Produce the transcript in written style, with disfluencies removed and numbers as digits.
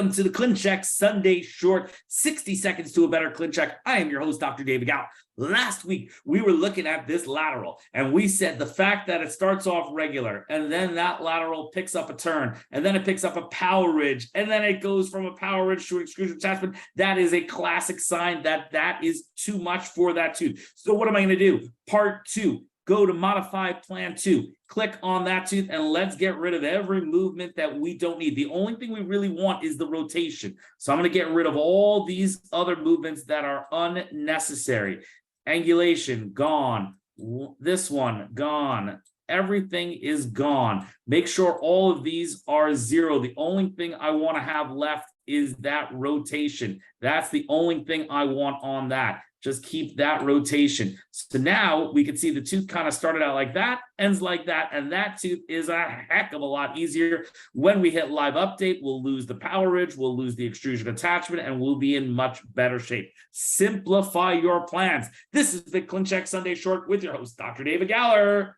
Welcome to the ClinCheck Sunday Short, 60 seconds to a better ClinCheck. I am your host, Dr. David Gallup. Last week, we were looking at this lateral, and we said the fact that it starts off regular, and then that lateral picks up a turn, and then it picks up a power ridge, and then it goes from a power ridge to an extrusion attachment. That is a classic sign that that is too much for that tooth. So what am I going to do? Part 2. Go to Modify Plan 2. Click on that tooth, and let's get rid of every movement that we don't need. The only thing we really want is the rotation. So I'm going to get rid of all these other movements that are unnecessary. Angulation, gone. This one, gone. Everything is gone. Make sure all of these are 0. The only thing I want to have left is that rotation. That's the only thing I want on that. Just keep that rotation. So now we can see the tooth kind of started out like that, ends like that, and that tooth is a heck of a lot easier. When we hit live update, we'll lose the power ridge, we'll lose the extrusion attachment, and we'll be in much better shape. Simplify your plans. This is the ClinCheck Sunday Short with your host, Dr. David Galler.